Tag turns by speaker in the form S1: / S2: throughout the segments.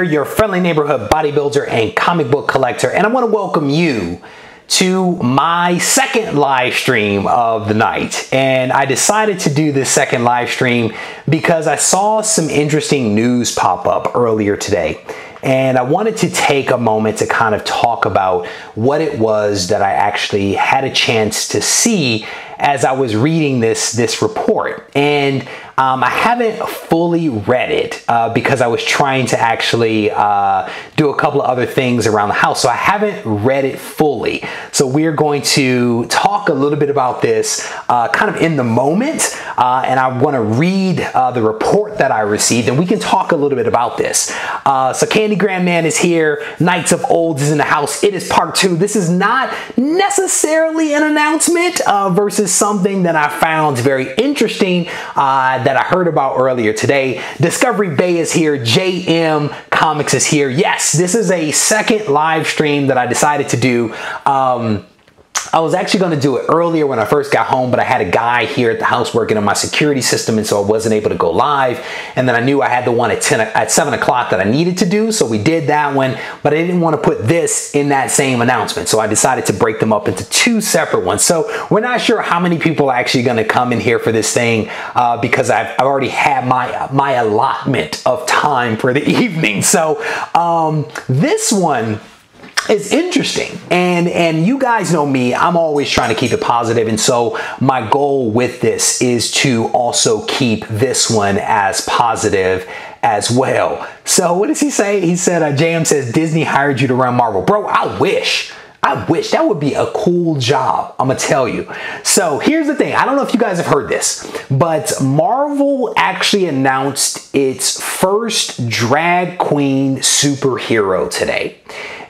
S1: here, your friendly neighborhood bodybuilder and comic book collector, and I want to welcome you to my second live stream of the night. And I decided to do this second live stream because I saw some interesting news pop up earlier today. And I wanted to take a moment to kind of talk about what it was that I actually had a chance to see as I was reading this report. And I haven't fully read it because I was trying to actually do a couple of other things around the house. So I haven't read it fully. So we're going to talk a little bit about this kind of in the moment. And I want to read the report that I received, and we can talk a little bit about this. So Candy Grandman is here. Knights of Old is in the house. It is part 2. This is not necessarily an announcement versus something that I found very interesting that I heard about earlier today. Discovery Bay is here. JM Comics is here. Yes, this is a second live stream that I decided to do. I was actually going to do it earlier when I first got home, but I had a guy here at the house working on my security system, and so I wasn't able to go live. And then I knew I had the one at 7 o'clock that I needed to do, so we did that one, but I didn't want to put this in that same announcement, so I decided to break them up into 2 separate ones. So we're not sure how many people are actually going to come in here for this thing because I've already had my allotment of time for the evening. So this one is interesting, and you guys know me, I'm always trying to keep it positive, and so my goal with this is to also keep this one as positive as well. So what does he say? He said, JM says, Disney hired you to run Marvel. Bro, I wish that would be a cool job, I'm gonna tell you. So here's the thing, I don't know if you guys have heard this, but Marvel actually announced its first drag queen superhero today.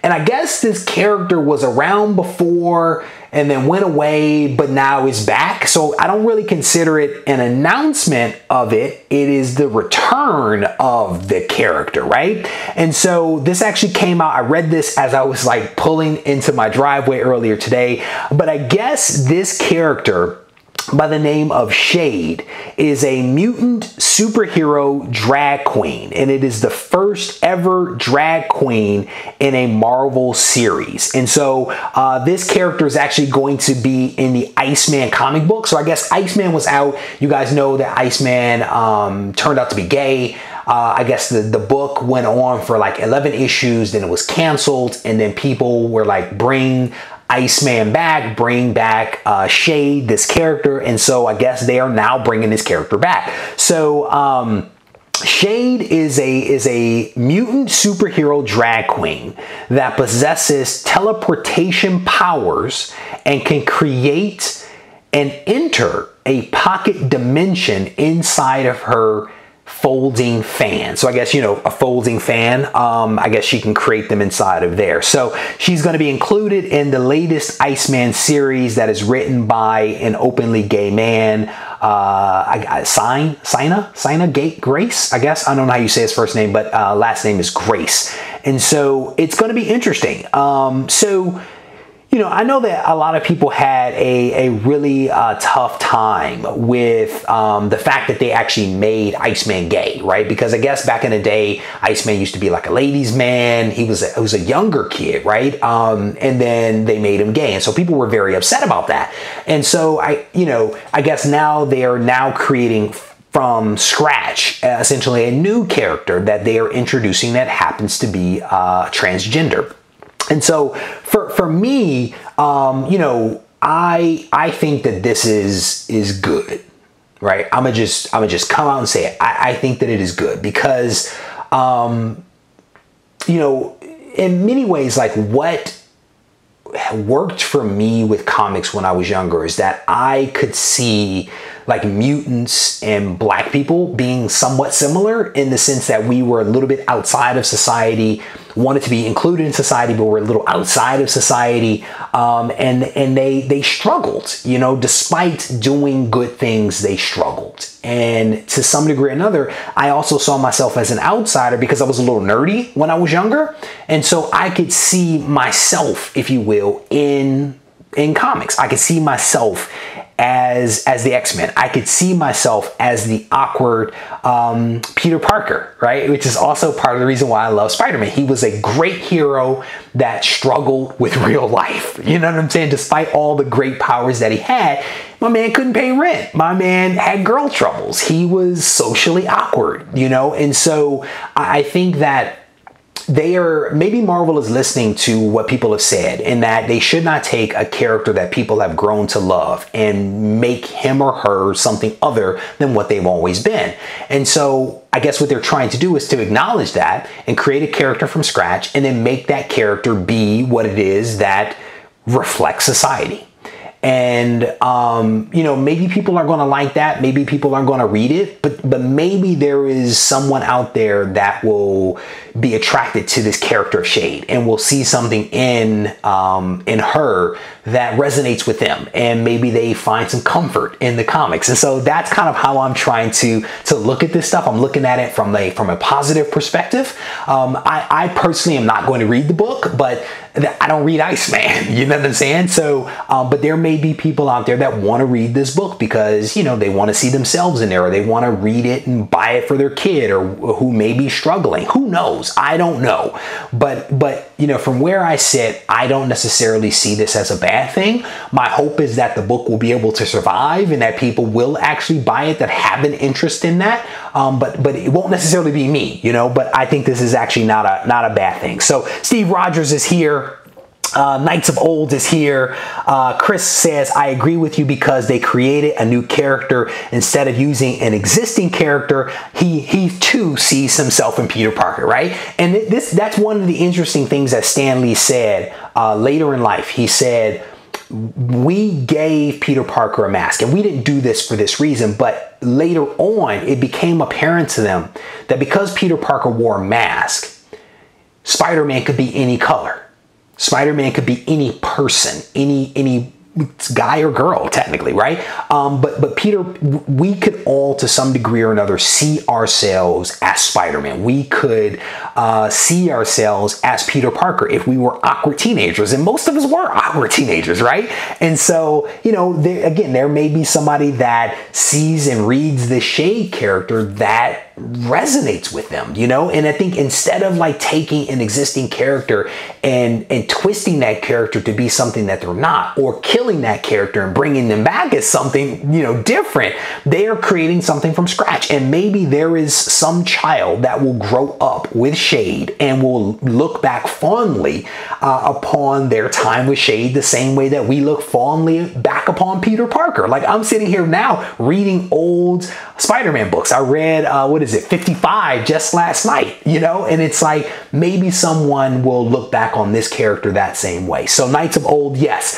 S1: And I guess this character was around before and then went away, but now is back. So I don't really consider it an announcement of it. It is the return of the character, right? And so this actually came out. I read this as I was like pulling into my driveway earlier today. But I guess this character by the name of Shade is a mutant superhero drag queen, and it is the first ever drag queen in a Marvel series. And so this character is actually going to be in the Iceman comic book. So I guess Iceman was out. You guys know that Iceman turned out to be gay. I guess the book went on for like 11 issues, then it was canceled, and then people were like, bring Iceman back, bring back Shade, this character, and so I guess they are now bringing this character back. So Shade is a mutant superhero drag queen that possesses teleportation powers and can create and enter a pocket dimension inside of her folding fan. So I guess, you know, a folding fan, I guess she can create them inside of there. So she's going to be included in the latest Iceman series that is written by an openly gay man, Grace, I guess. I don't know how you say his first name, but last name is Grace. And so it's going to be interesting. So you know, I know that a lot of people had a really tough time with the fact that they actually made Iceman gay, right? Because I guess back in the day, Iceman used to be like a ladies' man. He was a younger kid, right? And then they made him gay, and so people were very upset about that. And so I guess now they are now creating from scratch essentially a new character that they are introducing that happens to be transgender. And so for me, you know, I think that this is good, right? I'm gonna just come out and say it. I think that it is good because, you know, in many ways, like what worked for me with comics when I was younger is that I could see like mutants and black people being somewhat similar in the sense that we were a little bit outside of society, wanted to be included in society, but were a little outside of society. And they struggled, you know, despite doing good things, they struggled. And to some degree or another, I also saw myself as an outsider because I was a little nerdy when I was younger. And so I could see myself, if you will, in comics. I could see myself as the X-Men. I could see myself as the awkward Peter Parker, right? Which is also part of the reason why I love Spider-Man. He was a great hero that struggled with real life. You know what I'm saying? Despite all the great powers that he had, my man couldn't pay rent. My man had girl troubles. He was socially awkward, you know? And so I think that maybe Marvel is listening to what people have said, in that they should not take a character that people have grown to love and make him or her something other than what they've always been. And so I guess what they're trying to do is to acknowledge that and create a character from scratch, and then make that character be what it is that reflects society. And, you know, maybe people are going to like that. Maybe people are going to read it, but maybe there is someone out there that will be attracted to this character of Shade and will see something in her that resonates with them. And maybe they find some comfort in the comics. And so that's kind of how I'm trying to look at this stuff. I'm looking at it from a positive perspective. I personally am not going to read the book, but I don't read Iceman, you know what I'm saying? So, but there may be people out there that want to read this book because, you know, they want to see themselves in there, or they want to read it and buy it for their kid, or who may be struggling. Who knows? I don't know. But, you know, from where I sit, I don't necessarily see this as a bad thing. My hope is that the book will be able to survive and that people will actually buy it that have an interest in that. But it won't necessarily be me, you know, but I think this is actually not a bad thing. So Steve Rogers is here. Knights of Old is here. Chris says, I agree with you because they created a new character instead of using an existing character. He too sees himself in Peter Parker, right? And that's one of the interesting things that Stan Lee said later in life. He said, we gave Peter Parker a mask, and we didn't do this for this reason, but later on it became apparent to them that because Peter Parker wore a mask, Spider-Man could be any color. Spider-Man could be any person, any guy or girl, technically, right? But Peter, we could all, to some degree or another, see ourselves as Spider-Man. We could see ourselves as Peter Parker if we were awkward teenagers, and most of us were awkward teenagers, right? And so, you know, there may be somebody that sees and reads the Shade character that resonates with them, you know? And I think instead of like taking an existing character and twisting that character to be something that they're not, or killing that character and bringing them back as something, you know, different, they are creating something from scratch. And maybe there is some child that will grow up with Shade and will look back fondly upon their time with Shade the same way that we look fondly back upon Peter Parker. Like, I'm sitting here now reading old Spider-Man books. I read, 55 just last night, you know, and it's like maybe someone will look back on this character that same way. So Knights of Old, yes,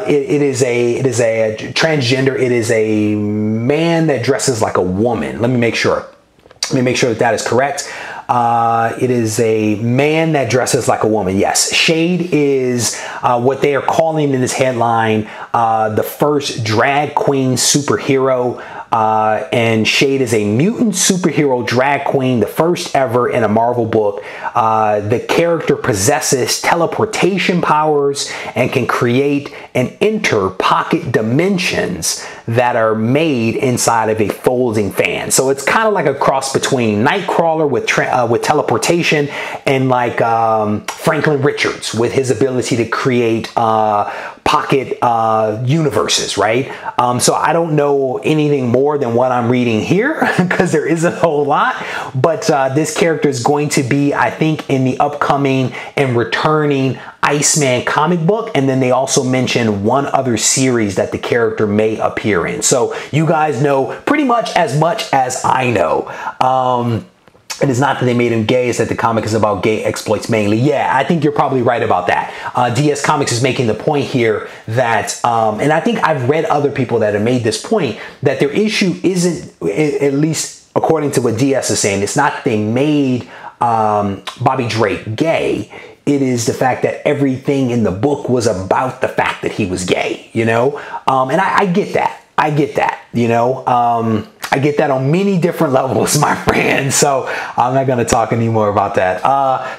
S1: it is a transgender. It is a man that dresses like a woman. Let me make sure that is correct. It is a man that dresses like a woman. Yes, Shade is what they are calling in this headline the first drag queen superhero. And Shade is a mutant superhero drag queen, the first ever in a Marvel book. The character possesses teleportation powers and can create and enter pocket dimensions that are made inside of a folding fan. So it's kind of like a cross between Nightcrawler with teleportation and like Franklin Richards with his ability to create pocket universes, right? So I don't know anything more than what I'm reading here because there isn't a whole lot, but this character is going to be, I think, in the upcoming and returning Iceman comic book, and then they also mentioned one other series that the character may appear in. So you guys know pretty much as I know. It is not that they made him gay, it's that the comic is about gay exploits mainly. Yeah, I think you're probably right about that. DS Comics is making the point here that, and I think I've read other people that have made this point, that their issue isn't, at least according to what DS is saying, it's not that they made Bobby Drake gay. It is the fact that everything in the book was about the fact that he was gay, you know? And I get that. I get that, you know? I get that on many different levels, my friend. So I'm not going to talk anymore about that.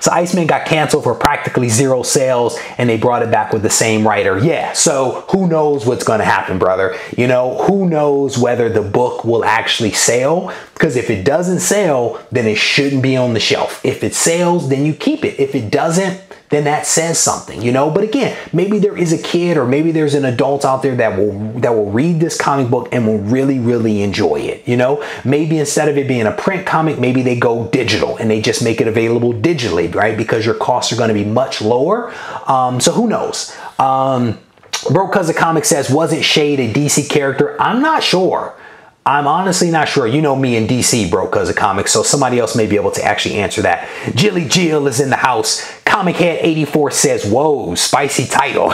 S1: So Iceman got canceled for practically 0 sales, and they brought it back with the same writer. Yeah. So who knows what's going to happen, brother? You know, who knows whether the book will actually sell? Because if it doesn't sell, then it shouldn't be on the shelf. If it sells, then you keep it. If it doesn't, then that says something, you know. But again, maybe there is a kid or maybe there's an adult out there that will read this comic book and will really enjoy it, you know. Maybe instead of it being a print comic, maybe they go digital and they just make it available digitally, right? Because your costs are going to be much lower. So who knows? Broke Cuz of Comics says, wasn't Shade a DC character? I'm not sure. I'm honestly not sure. You know me in DC, Broke Cuz of Comics, so somebody else may be able to actually answer that. Jilly Jill is in the house. Comic Head 84 says, whoa, spicy title.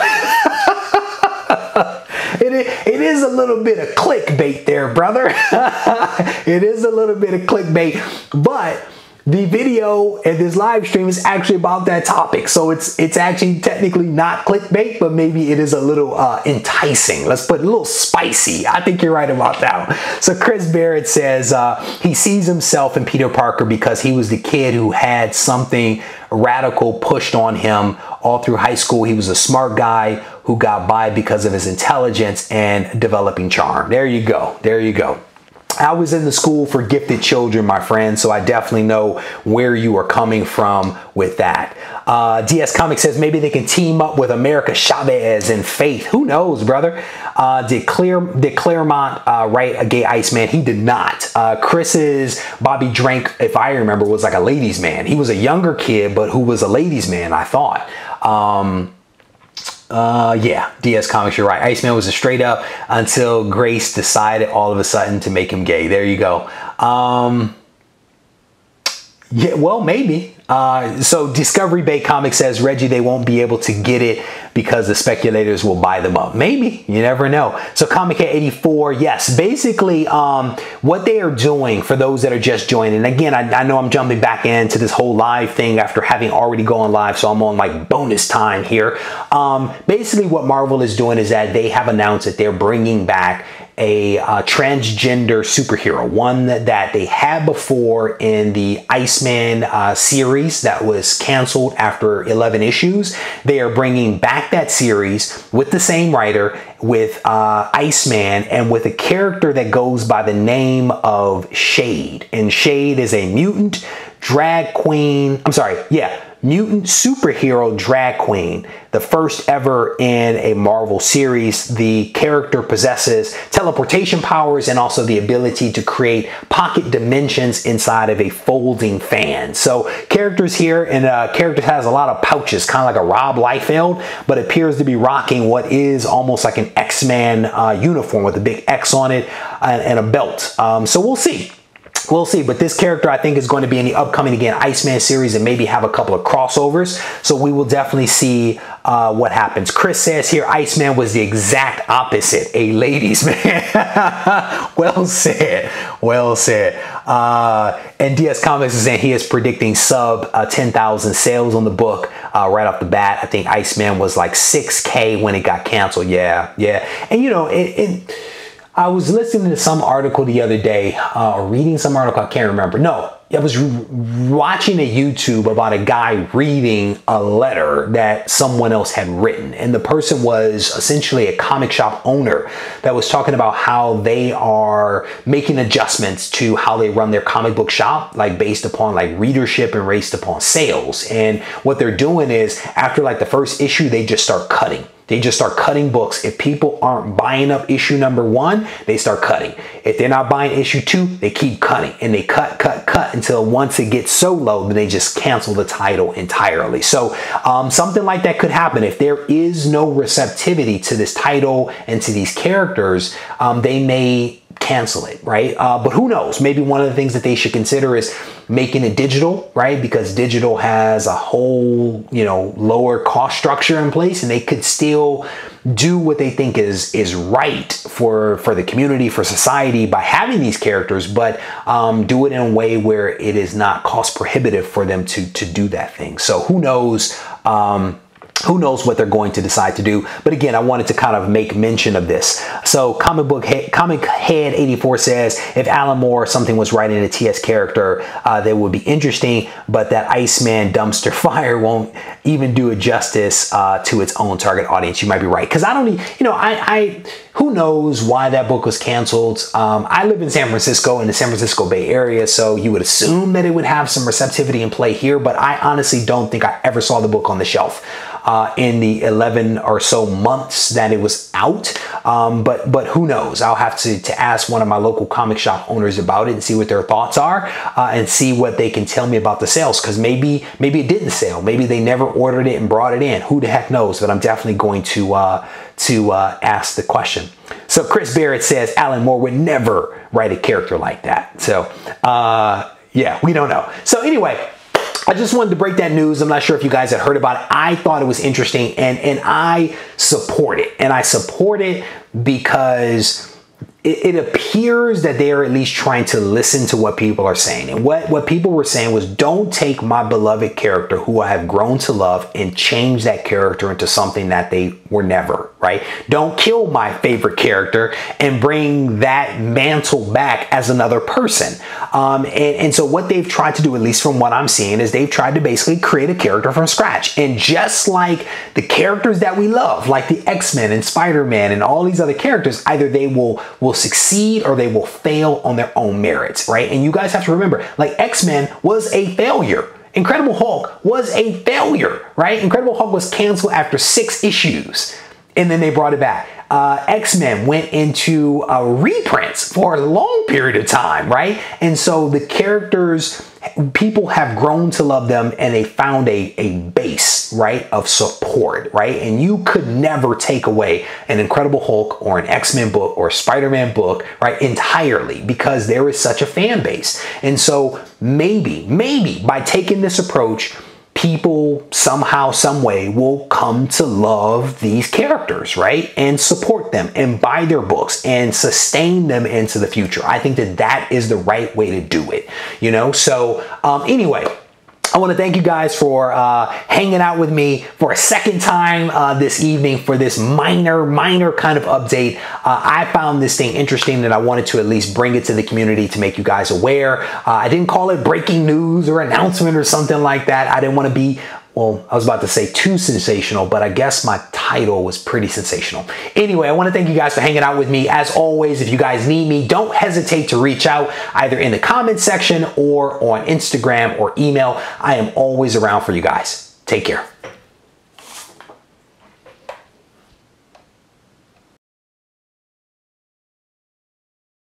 S1: It is a little bit of clickbait there, brother. It is a little bit of clickbait, but the video and this live stream is actually about that topic. So it's actually technically not clickbait, but maybe it is a little enticing. Let's put a little spicy. I think you're right about that one. So Chris Barrett says he sees himself in Peter Parker because he was the kid who had something radical pushed on him all through high school. He was a smart guy who got by because of his intelligence and developing charm. There you go. There you go. I was in the school for gifted children, my friend, so I definitely know where you are coming from with that. DS Comics says maybe they can team up with America Chavez and Faith. Who knows, brother? Did Claremont write a gay Iceman? He did not. Chris's Bobby Drank, if I remember, was like a ladies' man. He was a younger kid, but who was a ladies' man, I thought. Yeah, DS Comics, you're right. Iceman was a straight up until Grace decided all of a sudden to make him gay. There you go. Yeah, well, maybe. So Discovery Bay Comics says, Reggie, they won't be able to get it because the speculators will buy them up. Maybe. You never know. So Comic Head 84, yes. Basically, what they are doing for those that are just joining, again, I know I'm jumping back into this whole live thing after having already gone live, so I'm on like bonus time here. Basically, what Marvel is doing is that they have announced that they're bringing back a transgender superhero, one that they had before in the Iceman series that was canceled after 11 issues. They are bringing back that series with the same writer, with Iceman, and with a character that goes by the name of Shade. And Shade is a mutant drag queen. I'm sorry, yeah. Mutant superhero drag queen, the first ever in a Marvel series. The character possesses teleportation powers and also the ability to create pocket dimensions inside of a folding fan. So characters here, and character has a lot of pouches, kind of like a Rob Liefeld, but appears to be rocking what is almost like an X-Man uniform with a big X on it and a belt. So we'll see. We'll see, but this character I think is going to be in the upcoming, again, Iceman series and maybe have a couple of crossovers. So we will definitely see what happens. Chris says here, Iceman was the exact opposite, a ladies' man. Well said. Well said. And DS Comics is saying he is predicting sub 10,000 sales on the book right off the bat. I think Iceman was like 6K when it got canceled. Yeah, yeah. And you know, I was listening to some article the other day, or reading some article, I can't remember. No, I was watching a YouTube about a guy reading a letter that someone else had written. And the person was essentially a comic shop owner that was talking about how they are making adjustments to how they run their comic book shop, like based upon like readership and based upon sales. And what they're doing is after like the first issue, they just start cutting. They just start cutting books. If people aren't buying up issue number 1, they start cutting. If they're not buying issue 2, they keep cutting. And they cut until once it gets so low, then they just cancel the title entirely. So something like that could happen. If there is no receptivity to this title and to these characters, they may cancel it, right? But who knows? Maybe one of the things that they should consider is making it digital, right? Because digital has a whole, you know, lower cost structure in place, and they could still do what they think is right for the community, for society, by having these characters, but do it in a way where it is not cost prohibitive for them to do that thing. So who knows who knows what they're going to decide to do. But again, I wanted to kind of make mention of this. So Comic Head 84 says, if Alan Moore or something was writing a TS character, that would be interesting, but that Iceman dumpster fire won't even do it justice to its own target audience. You might be right. Because I don't, you know, who knows why that book was canceled. I live in San Francisco, in the San Francisco Bay Area, so you would assume that it would have some receptivity in play here, but I honestly don't think I ever saw the book on the shelf in the 11 or so months that it was out. But who knows? I'll have to ask one of my local comic shop owners about it and see what their thoughts are and see what they can tell me about the sales, because maybe it didn't sell. Maybe they never ordered it and brought it in. Who the heck knows? But I'm definitely going to ask the question. So Chris Barrett says Alan Moore would never write a character like that. So yeah, we don't know. So anyway, I just wanted to break that news. I'm not sure if you guys had heard about it. I thought it was interesting, and I support it. And I support it because it appears that they are at least trying to listen to what people are saying. And what people were saying was, don't take my beloved character who I have grown to love and change that character into something that they were never, right? Don't kill my favorite character and bring that mantle back as another person. And so what they've tried to do, at least from what I'm seeing, is they've tried to basically create a character from scratch. And just like the characters that we love, like the X-Men and Spider-Man and all these other characters, either they will succeed or they will fail on their own merits, right? And you guys have to remember, like, X-Men was a failure. Incredible Hulk was a failure, right? Incredible Hulk was canceled after 6 issues, and then they brought it back. X-Men went into reprints for a long period of time, right? And so the characters, people have grown to love them, and they found a base, right, of support, right? And you could never take away an Incredible Hulk or an X-Men book or a Spider-Man book, right, entirely, because there is such a fan base. And so maybe by taking this approach, people somehow, some way will come to love these characters, right? And support them and buy their books and sustain them into the future. I think that is the right way to do it, you know? So anyway, I want to thank you guys for hanging out with me for a second time this evening for this minor kind of update. I found this thing interesting that I wanted to at least bring it to the community to make you guys aware. I didn't call it breaking news or announcement or something like that. I didn't want to be, well, I was about to say too sensational, but I guess my title was pretty sensational. Anyway, I want to thank you guys for hanging out with me. As always, if you guys need me, don't hesitate to reach out either in the comment section or on Instagram or email. I am always around for you guys. Take care.